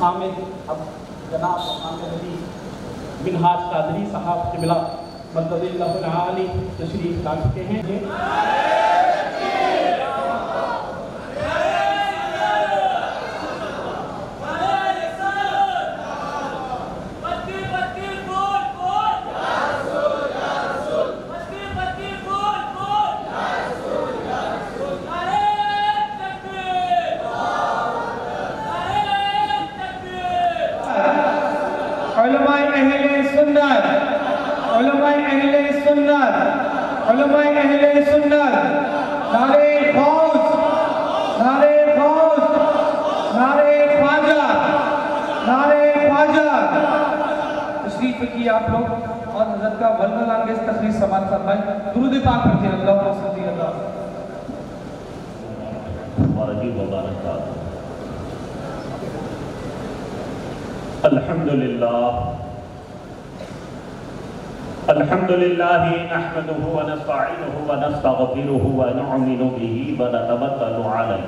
حامد اب جناب حامد علی منہاج قادری صاحب قبلہ مدد اللہ العالی تشریف لا چکے ہیں. علماء اہل سنت نعرہ غوث نعرہ خواجہ تشریف کی آپ لوگ اور حضرت کا ولول انگیز تقریر سماعت فرمائیں. درود پاک پڑھتے ہیں. اللہم صلی اللہ الحمد لله نحمده ونستعينه ونستغفره ونؤمن به ونتوكل عليه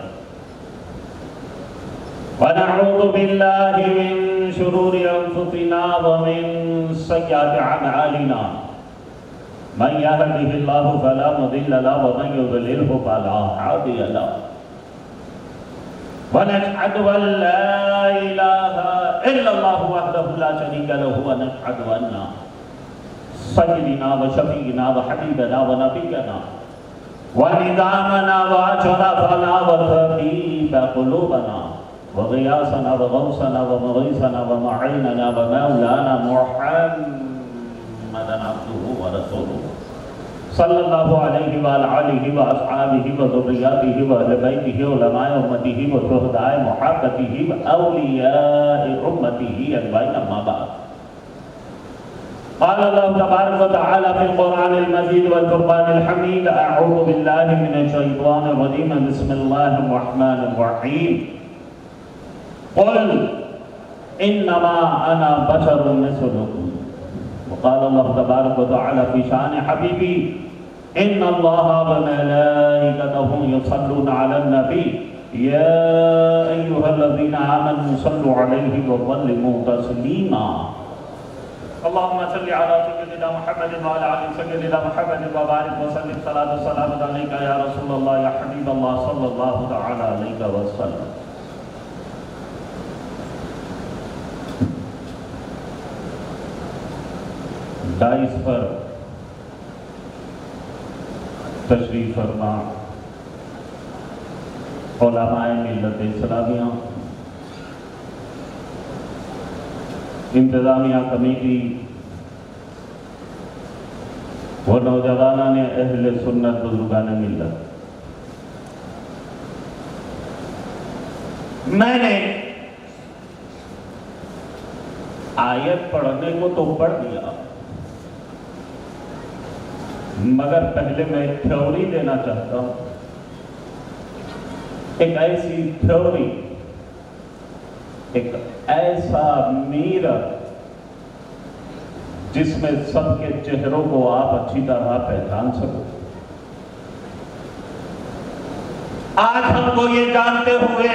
ونعوذ بالله من شرور أنفسنا ومن سيئات أعمالنا من يهده الله فلا مضل له ومن يضلله فلا هادي له ونشهد أن لا إله إلا الله وحده لا شريك له ونشهد أن سيدنا وشفيعنا وحبيبنا ونبينا وندامنا وأشرفنا وطبيب قلوبنا وغياثنا وغوثنا ومغيثنا ومعيننا ومولانا محمدا عبده ورسوله صلى الله عليه وعلى آله وأصحابه وذرياته وأهل بيته وعلماء أمته وشهداء محبته وأولياء أمته أجمعين. أما بعد قال الله تبارك وتعالى في القرآن المجيد والفرقان الحميد أعوذ بالله من الشيطان الرجيم بسم الله الرحمن الرحيم قل إنما أنا بشر مثلكم. وقال الله تبارك وتعالى في شأن حبيبي إن الله وملائكته يصلون على النبي يا أيها الذين آمنوا صلوا عليه وسلموا تسليما. اللهم صل على سيدنا محمد وعلى آل سيدنا محمد وبارك وسلم صلاة والسلام عليك يا رسول الله يا حبيب الله صلى الله تعالى عليه وسلم. دائس پر تشریف فرما علماء ملت اسلامیہ، انتظامیہ کمیٹی و نوجوانان اہل سنت بزرگان ملت، میں نے آیت پڑھنے کو تو پڑھ دیا، مگر پہلے میں ایک تھیوری دینا چاہتا ہوں. ایک ایسی تھیوری، ایک ایسا میرر جس میں سب کے چہروں کو آپ اچھی طرح پہچان سکو. آج ہم کو یہ جانتے ہوئے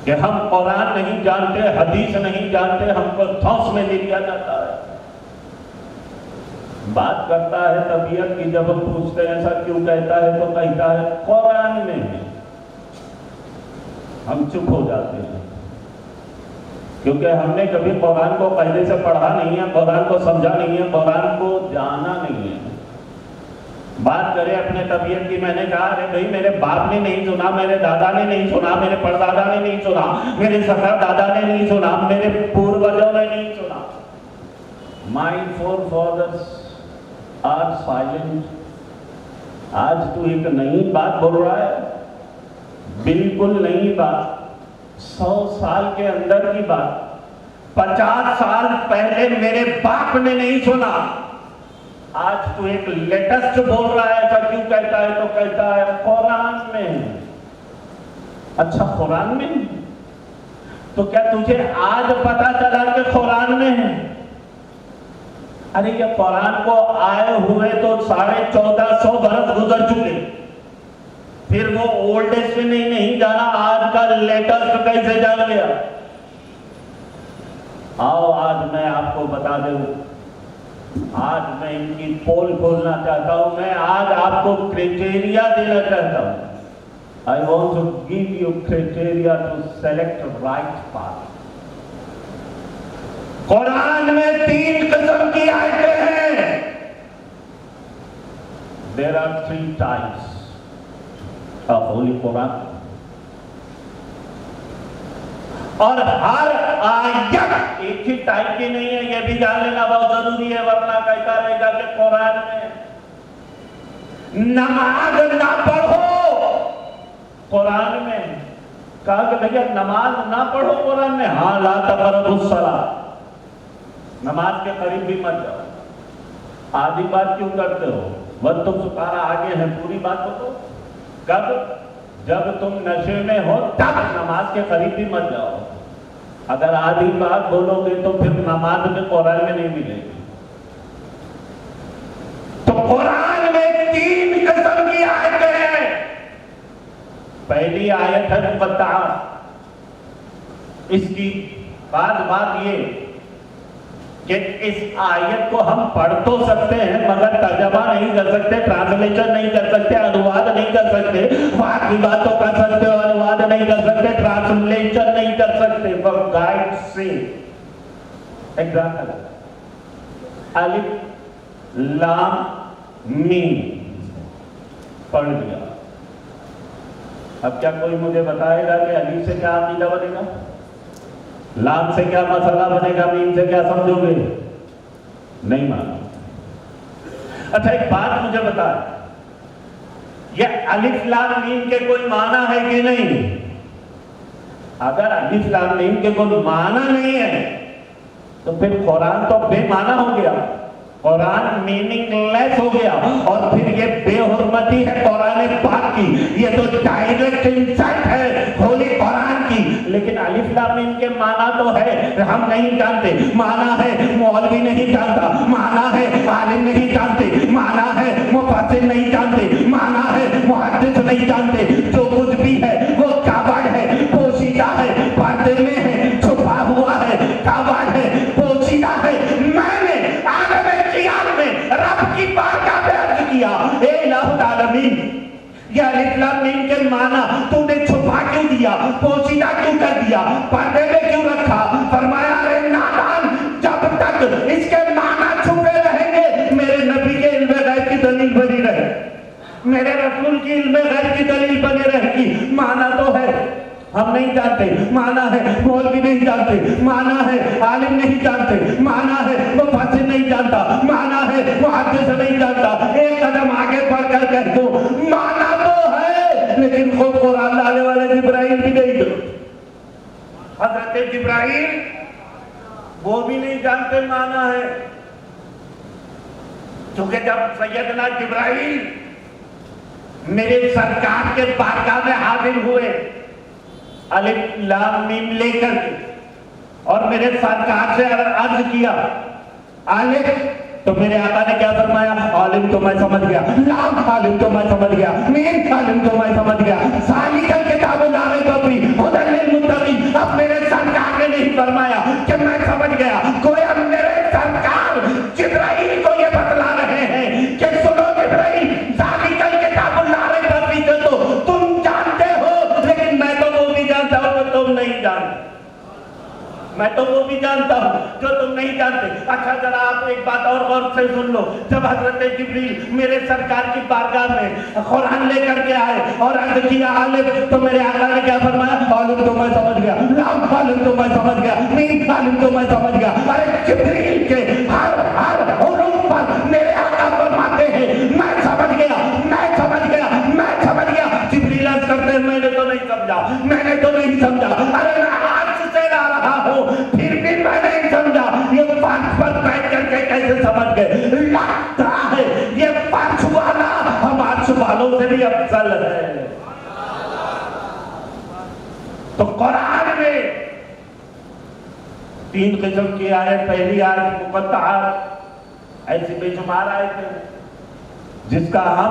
کہ ہم قرآن نہیں جانتے، حدیث نہیں جانتے، ہم کو دھوس میں لے لیا جاتا ہے. بات کرتا ہے طبیعت کی، جب ہم پوچھتے ہیں ایسا کیوں کہتا ہے تو کہتا ہے قرآن میں ہے. ہم چپ ہو جاتے ہیں کیونکہ ہم نے کبھی قرآن کو قاعدے سے پڑھا نہیں ہے، قرآن کو سمجھا نہیں ہے، قرآن کو جانا نہیں ہے. بات کریں اپنے طبیعت کی، میں نے کہا ارے بھائی میرے باپ نے نہیں سنا، میرے دادا نے نہیں سنا، میرے پردادا نے نہیں سنا، میرے سفر دادا نے نہیں سنا، میرے پوروجوں نے نہیں سنا. My forefathers are silent. آج تو ایک نئی بات بول رہا ہے، بالکل نئی بات، 100 سال کے اندر کی بات، 50 سال پہلے میرے باپ نے نہیں سنا. آج تو ایک لیٹسٹ بول رہا ہے. ایسا کیوں کہتا ہے تو کہتا ہے قرآن میں. اچھا قرآن میں تو کیا تجھے آج پتا چلا کہ قرآن میں ہے؟ ارے یہ قرآن کو آئے ہوئے تو 1450 برس گزر چکے، پھر وہ اولڈسٹ میں نہیں جانا، آج کا لیٹسٹ کیسے جان گیا؟ آؤ آج میں آپ کو بتا دوں، آج میں ان کی پول کھولنا چاہتا ہوں، میں آج آپ کو کرائٹیریا دینا چاہتا ہوں. I want to give you criteria to select right path. قرآن میں 3 قسم کی آیتیں ہیں. There are 3 types of Holy Quran. اور ہر آیت ایک ہی ٹائپ کی نہیں ہے، یہ بھی جان لینا بہت ضروری ہے، ورنہ کہتا رہے گا کہ قرآن میں نماز نہ پڑھو. قرآن میں کہا کہ بھیا نماز نہ پڑھو قرآن میں، ہاں لا تقربوا الصلاۃ، نماز کے قریب بھی مت جاؤ. آدھی بات کیوں کرتے ہو؟ بس تم سکارا آگے ہیں، پوری بات تو کب؟ جب تم نشے میں ہو تب نماز کے قریب بھی مت جاؤ. اگر آدھی بات بولو گے تو پھر نماز میں قرآن میں نہیں ملے گی. تو قرآن میں 3 قسم کی آیتیں ہیں. پہلی آیت ہے مقطعات. اس کی بات یہ کہ اس آیت کو ہم پڑھ تو سکتے ہیں مگر ترجمہ نہیں کر سکتے، ٹرانسلیشن نہیں کر سکتے، انواد نہیں کر سکتے. باقی باتوں کر سکتے ہو، انواد نہیں کر سکتے، ٹرانسلیشن نہیں کر سکتے. For God's sake ایگزامپل الف لام میم پڑھ دیا. اب کیا کوئی مجھے بتائے گا کہ الف سے کیا عقیدہ بنے گا، لام سے کیا مسئلہ بنے گا، میم سے کیا سمجھو گے؟ نہیں مانو. اچھا ایک بات مجھے بتا، یہ الف لام میم کے کوئی معنی ہے کہ نہیں؟ اگر الف لام میم کے کوئی معنی نہیں ہے تو پھر قرآن تو بے معنی ہو گیا، قرآن میننگ لیس ہو گیا. اور پھر یہ بے حرمتی ہے قرآن پاک کی، یہ تو ڈائریکٹ انسلٹ ہے ہولی قرآن کی. لیکن الف لام میم کے معنی تو ہے، ہم نہیں جانتے. معنی ہے مولوی نہیں جانتا، معنی ہے عالم نہیں جانتے، معنی ہے مفسر نہیں جانتے، معنی ہے محدث نہیں جانتے. جو کچھ بھی ہے وہ کعبہ ہے، پوشیدہ ہے، پردے میں ہے، چھپا ہوا ہے، کعبہ ہے، پوشیدہ ہے. میں نے عالم قیام میں رب کی بارگاہ میں عرض کیا، اے الہ العالمین، یہ الف لام میم کے معنی تو نے چھپا کیوں دیا، پوشیدہ کیوں کر دیا، پردے میں کیوں رکھا؟ فرمایا اے نادان، جب تک اس کے معنی چھپے رہیں گے میرے نبی کے علم غیب کی دلیل بنی رہے، میرے رسول کی علم غیب کی دلیل بنی رہے گی. معنی تو ہے ہم نہیں جانتے، معنی ہے مولوی نہیں جانتے، معنی ہے عالم نہیں جانتے، معنی ہے مفسر نہیں جانتا، معنی ہے محدث نہیں جانتا. ایک قدم آگے بڑھ کر کہہ دو معنی تو ہے لیکن خود قرآن لانے والے جبرائیل بھی نہیں جانتے. حضرت جبرائیل وہ بھی نہیں جانتے معنی ہے. چونکہ جب سیدنا جبرائیل میرے سرکار کے بارگاہ میں حاضر ہوئے الف لام میم لے کر کے اور میرے سرکار سے عرض کیا الف، تو میرے آقا نے کیا فرمایا؟ عالم تو میں سمجھ گیا، لام عالم تو میں سمجھ گیا، میم عالم تو میں سمجھ گیا، ذالک الکتاب لا ریب فیہ ھدی للمتقین. اب میرے سرکار نے نہیں فرمایا کہ میں سمجھ گیا، گویا میرے سرکار جبرائیل کو یہ بتلا رہے ہیں کہ سنو جبرائیل، ذالک الکتاب لا ریب فیہ تو تم جانتے ہو لیکن میں تو وہ بھی جانتا ہوں جو تم نہیں جانتے، میں تو وہ بھی جانتا ہوں جو تم نہیں جانتے. اچھا ذرا آپ ایک بات اور غور سے سن لو. جب حضرت جبریل میرے سرکار کی بارگاہ میں قرآن لے کر کے آئے اور عرض کیا عالم، تو میرے آقا نے کیا فرمایا؟ عالم تو میں سمجھ گیا، لام عالم تو میں سمجھ گیا، میم عالم تو میں سمجھ گیا. ارے جبریل کے ہر حروف پر میرے آقا فرماتے ہیں میں سمجھ گیا، میں سمجھ گیا، میں سمجھ گیا. جبریل عرض کرتے ہیں میں نے تو نہیں سمجھا، میں نے تو نہیں سمجھا. ارے میں آج سے لا رہا ہوں پھر بھی میں نہیں سمجھا. یہ فرش پر بیٹھ کر کے کیسے سمجھ گئے؟ لگتا ہے یہ فرش والا ہم عرش والوں سے بھی افضل ہے. تو قرآن میں 3 قسم کی آیت. پہلی آیت مقطعات، ایسی بے شمار آیتیں جس کا ہم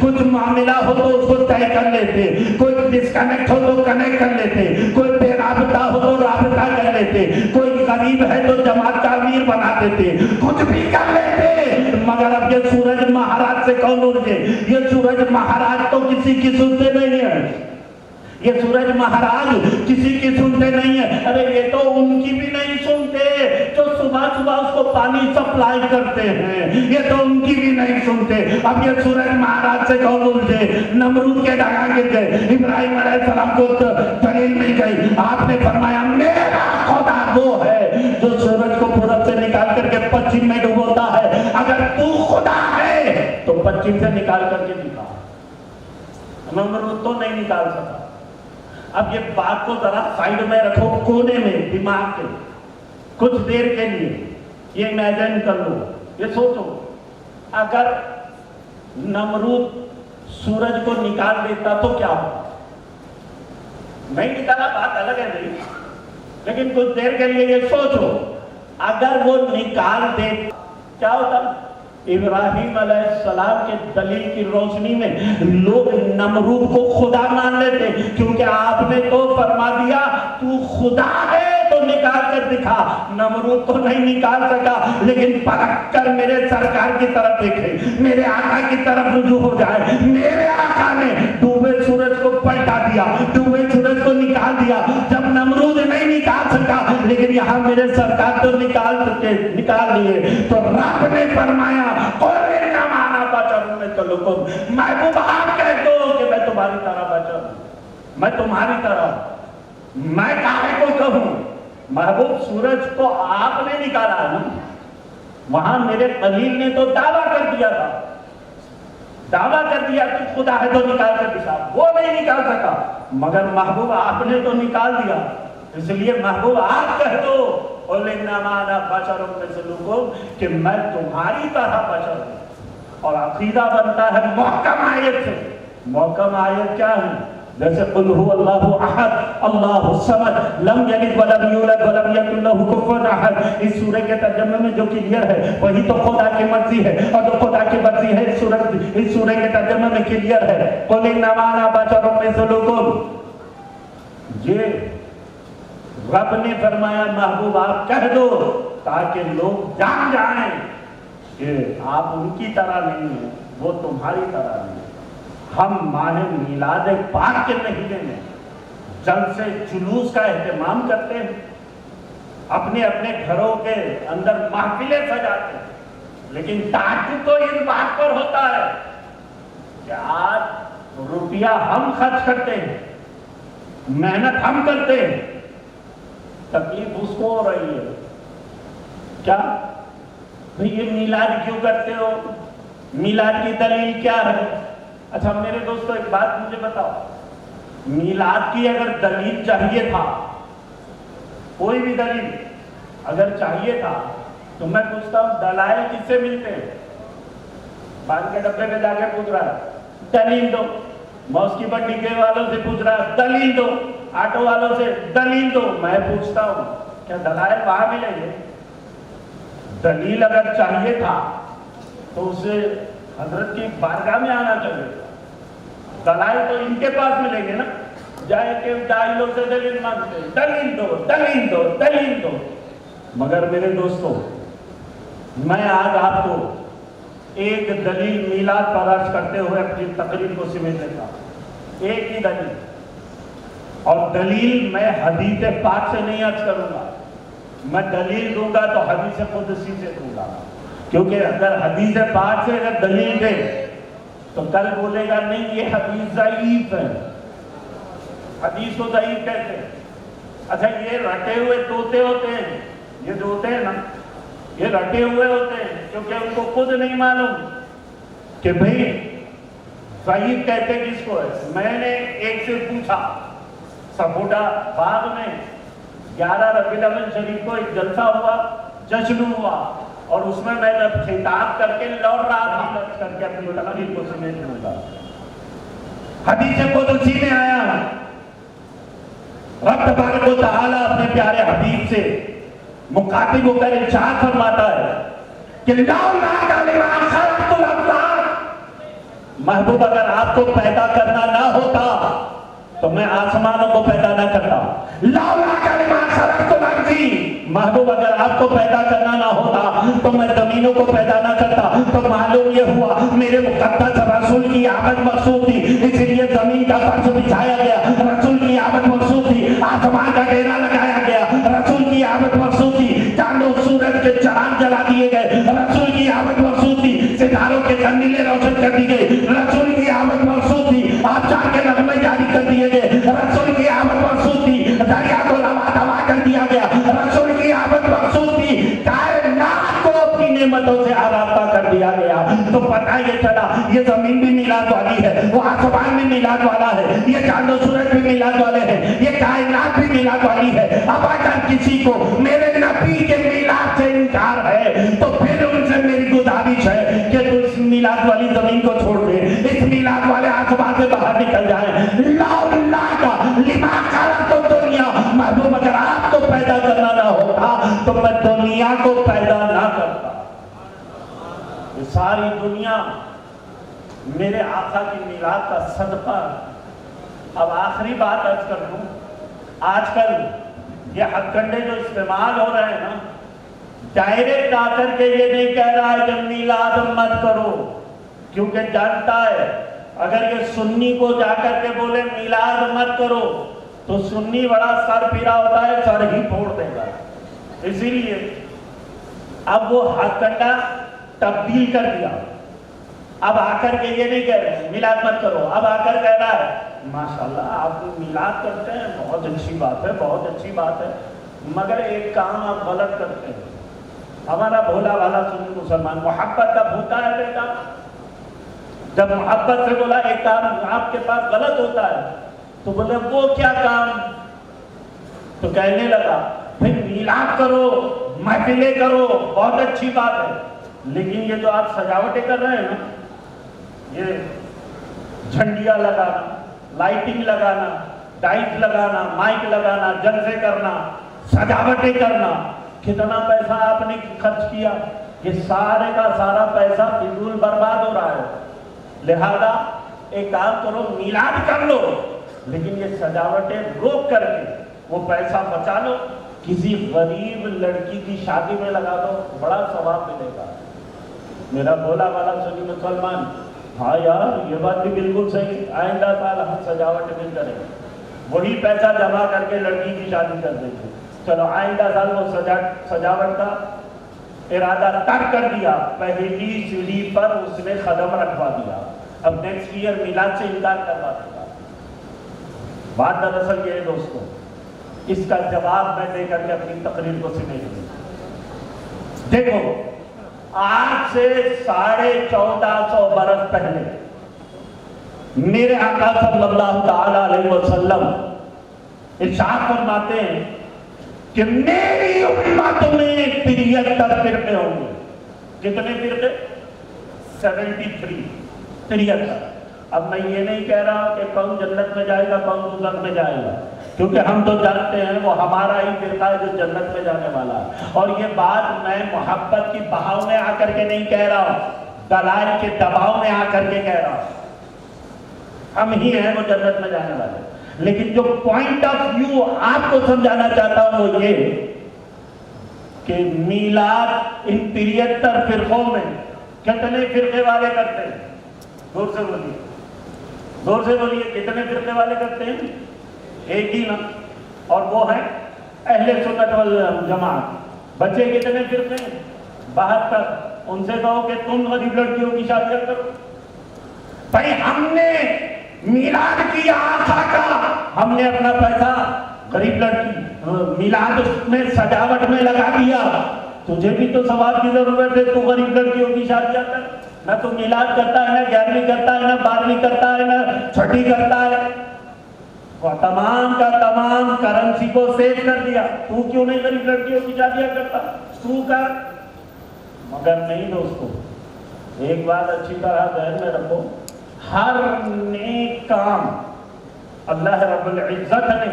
کچھ معاملہ ہو تو اس کو طے کر لیتے، کوئی ڈسکنیکٹ ہو تو کنیکٹ کر لیتے، کوئی بے رابطہ ہو تو رابطہ کر لیتے، کوئی غریب ہے تو جماعت کا امیر بنا دیتے، کچھ بھی کر لیتے، مگر اب یہ سورج مہاراج سے کون الجھے؟ یہ سورج مہاراج تو کسی کی سنتے نہیں ہے، یہ سورج مہاراج کسی کی سنتے نہیں ہے، ارے یہ تو ان کی بھی نہیں سنتے جو صبح صبح اس کو پانی سپلائی کرتے ہیں، یہ تو ان کی بھی نہیں سنتے۔ اب یہ سورج مہاراج سے کون الجھے؟ نمرود کے ڈگا گر گئے، ابراہیم علیہ السلام کو دلیل مل گئی، آپ نے فرمایا میرا خدا وہ ہے جو سورج کو پورب سے نکال کر کے پچھم میں ڈبوتا ہے، اگر تو خدا ہے تو پچھم سے نکال کر کے دکھا۔ نمرود تو نہیں نکال سکا۔ اب یہ بات کو ذرا سائیڈ میں رکھو، کونے میں دماغ کے، کچھ دیر کے لیے یہ امیجن کر لو، یہ سوچو اگر نمرود سورج کو نکال دیتا تو کیا ہوتا؟ نہیں نکالا بات الگ ہے نہیں، لیکن کچھ دیر کے لیے یہ سوچو اگر وہ نکال دے کیا ہوتا؟ ابراہیم علیہ السلام کے دلیل کی روشنی میں لوگ نمرود کو خدا مان لیتے، کیونکہ آپ نے تو فرما دیا تو خدا ہے تو نکال کر دکھا۔ نمرود تو نہیں نکال سکا، لیکن پلٹ کر میرے سرکار کی طرف دیکھے، میرے آقا کی طرف رجوع ہو جائے۔ میرے آقا نے ڈوبے سورج کو پلٹا دیا، ڈوبے سورج کو نکال دیا، جب نمرود نہیں نکال سکا لیکن یہاں میرے سرکار تو نکال لیے، تو رب نے فرمایا محبوب آپ کہہ دو کہ میں تمہاری طرح بچا ہوں، میں تمہاری طرح، میں کاہے کو کہوں؟ محبوب سورج کو آپ نے نکالا ہے نا، وہاں میرے خلیل نے تو دعویٰ کر دیا تھا، دعویٰ کر دیا کہ خدا ہے تو نکال کر دکھا، وہ نہیں نکال سکا، مگر محبوب آپ نے تو نکال دیا، اس لیے محبوب آپ کہہ دو کہ میں تمہاری طرح بشر ہوں۔ اور عقیدہ بنتا ہے محکم آیت سے۔ محکم آیت کیا ہے؟ جیسے قل هو اللہ احد اللہ الصمد لم یلد ولم یولد ولم یکن لہ کفوا احد، اس سورہ کے ترجمے میں جو کلیئر ہے وہی تو خدا کی مرضی ہے، اور جو خدا کی مرضی ہے اس سورہ کے ترجمے میں کلیئر ہے، قل انما انا بشر مثلکم۔ یہ رب نے فرمایا محبوب آپ کہہ دو تاکہ لوگ جان جائیں کہ آپ ان کی طرح نہیں ہیں، وہ تمہاری طرح نہیں ہیں۔ ہم ماہ میلاد پاک کے مہینے میں جلسے جلوس کا اہتمام کرتے ہیں، اپنے اپنے گھروں کے اندر محفلیں سجاتے ہیں، لیکن تعجب تو اس بات پر ہوتا ہے کہ آج روپیہ ہم خرچ کرتے ہیں، محنت ہم کرتے ہیں، تکلیف اس کو ہو رہی ہے۔ کیا بھئی یہ میلاد کیوں کرتے ہو؟ میلاد کی دلیل کیا ہے؟ اچھا میرے دوستو ایک بات مجھے بتاؤ، میلاد کی اگر دلیل چاہیے تھا، کوئی بھی دلیل اگر چاہیے تھا تو میں پوچھتا ہوں دلائل کس سے ملتے ہیں؟ بانک کے ڈبے میں جا کے پوچھ رہا ہے دلیل دو، موس کی بٹی کے والوں سے پوچھ رہا ہے دلیل دو، آٹو والوں سے دلیل دو، میں پوچھتا ہوں کیا دلائل وہاں ملیں گے؟ دلیل اگر چاہیے تھا تو اسے حضرت کی بارگاہ میں آنا چاہیے تھا، دلائل تو ان کے پاس ملیں گے نا، جائے کہ دائلوں سے دلیل مانگتے ہیں دلیل دو دلیل دو دلیل دو۔ مگر میرے دوستو میں آج آپ کو ایک دلیل میلاد پر عرض کرتے ہوئے اپنی تقریر کو سمیٹ لیتا ہوں، ایک ہی دلیل، اور دلیل میں حدیث پاک سے نہیں عرض کروں گا، میں دلیل دوں گا تو حدیث قدسی سے دوں گا، کیونکہ اگر حدیث پاک سے اگر دلیل دے تو کل بولے گا نہیں یہ حدیث ضعیف ہے، حدیث کو ضعیف کہتے ہیں۔ اچھا یہ رٹے ہوئے طوطے ہوتے ہیں، یہ جو ہوتے ہیں نا یہ رٹے ہوئے ہوتے ہیں، کیونکہ ان کو خود نہیں معلوم کہ بھئی ضعیف کہتے کس کو ہے۔ میں نے ایک سے پوچھا، سپوٹا باغ میں 11 ربیع الاول شریف کو ایک جلسہ ہوا، جشن ہوا، اور اس میں میں جب خطاب کر کے لوٹ رہا تھا لفظ کر کے اپنی تقریر کو سمیٹ لوں گا، حدیث قدسی میں آیا رب تبارک و تعالی اپنے پیارے حبیب سے مخاطب ہو کر ارشاد فرماتا ہے کہ محبوب اگر آپ کو پیدا کرنا نہ ہوتا تو میں آسمانوں کو پیدا نہ کرتا. لولا کلمات سبقت الارضی. محبوب اگر آپ کو پیدا کرنا نہ ہوتا تو میں زمینوں کو پیدا نہ کرتا. تو معلوم یہ ہوا میرے مقدس رسول کی آمد مقصود تھی, اس لیے زمین کا فرش بچھایا گیا. رسول کی آمد مقصود تھی, آسمان کا ڈیرا لگایا گیا. رسول کی آمد مقصود تھی, چاند و سورج کے چراغ جلا دیے گئے. رسول کی آمد مقصود تھی, ستاروں کے قندیلیں روشن کر دی گئی. رسول کی آمد مقصود تھی, آبشار کے نغمے جاری کر دیے گئے. رسول کی آمد مقصود تھی, دریا کو لوا کر دیا گیا. رسول کی آمد مقصود تھی, کائنات کو اپنی نعمتوں سے آراستہ کر دیا گیا. تو پتہ یہ چلا یہ زمین بھی میلاد والی ہے, وہ آسمان بھی میلاد والا ہے, یہ چاند و سورج بھی میلاد والے ہیں, یہ کائنات بھی میلاد والی ہے. اب اگر کسی کو میرے نبی کے میلاد سے انکار ہے تو پھر ان سے میری گزارش ہے کہ تو اس میلاد والی زمین کو چھوڑ دے, اس میلاد والے آسمان سے باہر نکل جائیں. لما خلقت الدنیا. محبوب اگر آپ کو پیدا کرنا نہ ہوتا تو میں دنیا کو پیدا نہ کرتا. یہ ساری دنیا میرے آقا کی میلاد کا صدقہ. اب آخری بات عرض کر دوں, آج کل یہ ہتھ کنڈے جو استعمال ہو رہے ہیں نا, ڈائریکٹ آ کر کے یہ نہیں کہہ رہا ہے کہ میلاد مت کرو, کیونکہ جانتا ہے اگر یہ سنی کو جا کر کے بولے میلاد مت کرو تو سنی بڑا سر پھرا ہوتا ہے, سر ہی پھوڑ دے گا. اسی لیے اب وہ ہاتھ کنڈا تبدیل کر دیا. اب آ کر کے یہ نہیں کہہ رہے میلاد مت کرو, اب آ کر کہہ رہا ہے ماشاءاللہ آپ میلاد کرتے ہیں, بہت اچھی بات ہے, بہت اچھی بات ہے, مگر ایک کام آپ غلط کرتے ہیں. ہمارا بھولا والا سنی مسلمان محبت کا بھوتا ہے بیٹا. جب محبت سے بولا ایک کام آپ کے پاس غلط ہوتا ہے تو بولے وہ کیا کام, تو کہنے لگا پھر میلاد کرو, محفلیں کرو, بہت اچھی بات ہے, لیکن یہ جو آپ سجاوٹیں کر رہے ہیں نا, یہ جھنڈیاں لگانا, لائٹنگ لگانا, ٹائٹ لگانا, مائک لگانا, جلسے کرنا, سجاوٹیں کرنا, کتنا پیسہ آپ نے خرچ کیا. یہ سارے کا سارا پیسہ فضول برباد ہو رہا ہے. لہذا ایک کام کرو, میلاد کر لو, لیکن یہ سجاوٹیں روک کر کے وہ پیسہ بچا لو, کسی غریب لڑکی کی شادی میں لگا دو, بڑا ثواب ملے گا. میرا بولا والا سنی مسلمان, ہاں یار یہ بات بھی بالکل صحیح, آئندہ سال ہم سجاوٹ بھی کریں, وہی پیسہ جمع کر کے لڑکی کی شادی کر دیں گے. چلو آئندہ سال وہ سجاوٹ کا ارادہ ترک کر دیا, پہلی سیڑھی پر اس نے قدم رکھوا دیا, اب نیکسٹ ایئر میلاد سے انکار کروا دیا. بات دراصل یہ ہے دوستوں, اس کا جواب میں دے کر کے اپنی تقریر کو سمیٹ دوں. دیکھو آج سے 1450 برس پہلے میرے آقا صلی اللہ تعالی علیہ وسلم ارشاد فرماتے ہیں کہ میری امت میں 73 فرقے ہوں گے. کتنے فرقے؟ 73. اب میں یہ نہیں کہہ رہا ہوں کہ کون جنت میں جائے گا کون دوزخ میں جائے گا, کیونکہ ہم تو جانتے ہیں وہ ہمارا ہی فرقہ ہے جو جنت میں جانے والا ہے. اور یہ بات میں محبت کی بہاؤ میں آ کر کے نہیں کہہ رہا ہوں, دلائل کے دباؤ میں آ کر کے کہہ رہا ہوں. ہم ہی ہیں وہ جنت میں جانے والے. لیکن جو پوائنٹ آف ویو آپ کو سمجھانا چاہتا ہوں وہ یہ کہ میلاد ان 73 فرقوں میں کتنے فرقے والے کرتے ہیں؟ زور سے بولیے, زور سے بولیے, کتنے فرقے والے کرتے ہیں؟ ایک ہی نا, اور وہ ہے اہل سنت والجماعت. بچے کتنے فرقے ہیں؟ 72. ان سے کہو کہ تم غریب لڑکیوں کی شادیاں کرو. بھائی ہم نے میلاد کیا آقا کا, ہم نے اپنا پیسہ غریب لڑکی میلاد میں سجاوٹ میں لگا دیا, تجھے بھی تو ثواب کی ضرورت ہے, تو غریب لڑکیوں کی شادیاں کر. نہ تو میلاد کرتا ہے, نہ 11ویں کرتا ہے, نہ 12ویں کرتا ہے, نہ 6ٹھی کرتا ہے. وہ تمام کا تمام کرنسی کو سیو کر دیا. تو کیوں نہیں غریب لڑکیوں کی شادیاں کرتا؟ تو کر. مگر نہیں دوستو, ایک بات اچھی طرح ذہن میں رکھو, ہر نیک کام اللہ رب العزت نے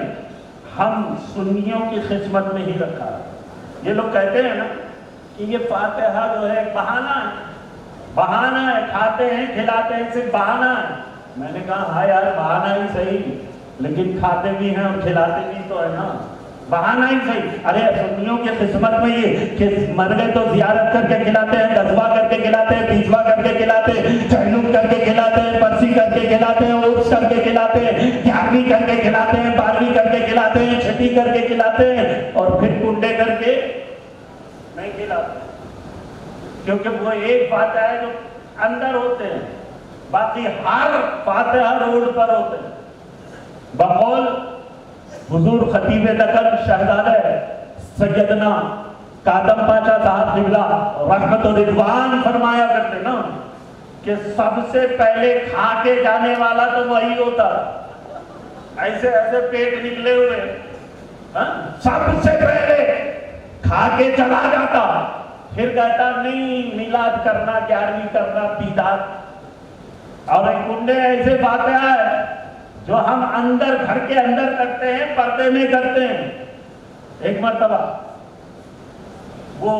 ہم سنیوں کی خدمت میں ہی رکھا ہے. یہ لوگ کہتے ہیں نا کہ یہ فاتحہ جو ہے ایک بہانہ ہے, بہانہ ہے، کھاتے ہیں کھلاتے ہیں، صرف بہانہ ہے۔ میں نے کہا ہاں یار بہانہ ہی صحیح، لیکن کھاتے بھی ہیں اور کھلاتے بھی تو ہے نا، بہانہ ہی صحیح۔ ارے سنیوں کی قسمت میں یہ کہ مر گئے تو زیارت کر کے کھلاتے ہیں، غزوہ کر کے کھلاتے ہیں، بیسوا کر کے کھلاتے ہیں، چہلم کر کے کھلاتے ہیں، پرسی کر کے کھلاتے ہیں، عرس کر کے کھلاتے ہیں، 11ویں کر کے کھلاتے ہیں، 12ویں کر کے کھلاتے ہیں، 6ٹی کر کے کھلاتے ہیں، اور پھر کنڈے کر کے نہیں کھلاتے، کیونکہ وہ ایک فاتحہ ہے جو اندر ہوتے ہیں، باقی ہر فاتحہ روڈ پر ہوتے ہیں۔ بقول حضور خطیب دکن شہزادہ سیدنا کاظم پاشا صاحب قبلہ رحمت و رضوان فرمایا کرتے نا کہ سب سے پہلے کھا کے جانے والا تو وہی ہوتا، ایسے ایسے پیٹ نکلے ہوئے، سب سے پہلے کھا کے چلا جاتا، پھر کہتا نہیں میلاد کرنا، 11ویں کرنا، بیدات۔ اور ایک کنڈے ایسے فاتحہ ہے جو ہم اندر گھر کے اندر کرتے ہیں، پردے میں کرتے ہیں۔ ایک مرتبہ وہ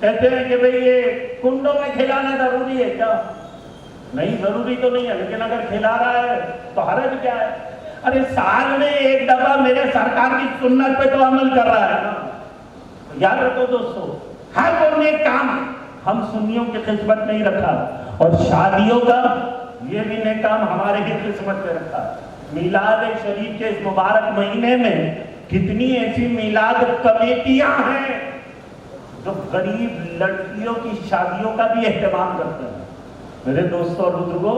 کہتے ہیں کہ بھئی یہ کنڈوں میں کھلانا ضروری ہے کیا؟ نہیں ضروری تو نہیں ہے، لیکن اگر کھلا رہا ہے تو حرج کیا ہے؟ ارے سال میں ایک دفعہ میرے سرکار کی سنت پہ تو عمل کر رہا ہے نا۔ یاد رکھو دوستو، ہر وہ نیک کام ہم سنیوں کی قسمت میں ہی رکھا، اور شادیوں کا یہ بھی نیک کام ہمارے ہی قسمت میں رکھا۔ میلاد شریف کے اس مبارک مہینے میں کتنی ایسی میلاد کمیٹیاں ہیں جو غریب لڑکیوں کی شادیوں کا بھی اہتمام کرتے ہیں۔ میرے دوستوں اور بزرگوں،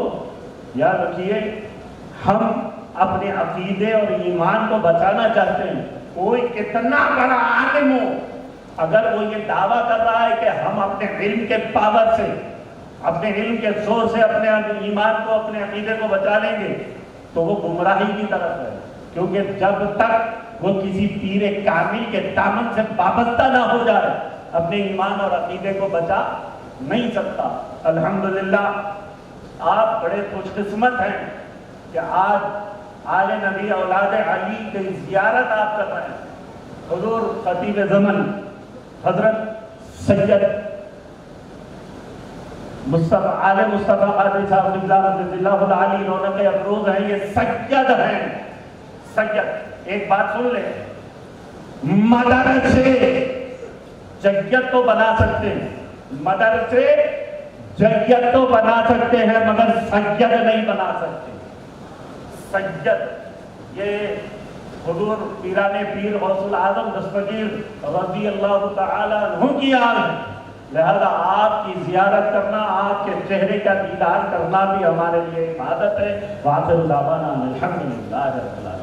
یاد رکھیے، ہم اپنے عقیدے اور ایمان کو بچانا چاہتے ہیں۔ کوئی کتنا بڑا عالم ہو، اگر وہ یہ دعویٰ کر رہا ہے کہ ہم اپنے علم کے پاور سے، اپنے علم کے زور سے اپنے ایمان کو، اپنے عقیدے کو بچا لیں گے، تو وہ گمراہی کی طرف ہے، کیونکہ جب تک وہ کسی پیر کامل کے دامن سے وابستہ نہ ہو جائے اپنے ایمان اور عقیدے کو بچا نہیں سکتا۔ الحمدللہ آپ بڑے خوش قسمت ہیں کہ آج آل نبی اولاد علی کی زیارت آپ کر رہے ہیں۔ حضور خطیب زمن حضرت سید آل مصطفیٰ قادری صاحب رضی اللہ علیہ رونق افروز ہیں، یہ سید ہیں۔ سید، ایک بات سن لیں، مدرسے جگت تو بنا سکتے ہیں، مدرسے جگت تو بنا سکتے ہیں، مگر سید نہیں بنا سکتے۔ سید یہ حضور پیران پیر غوث العظم دستگیر رضی اللہ تعالی عنہ کی آل ہے، لہذا آپ کی زیارت کرنا، آپ کے چہرے کا دیدار کرنا بھی ہمارے لیے عبادت ہے۔ وآخر دعوانا الحمدللہ رب العالمین۔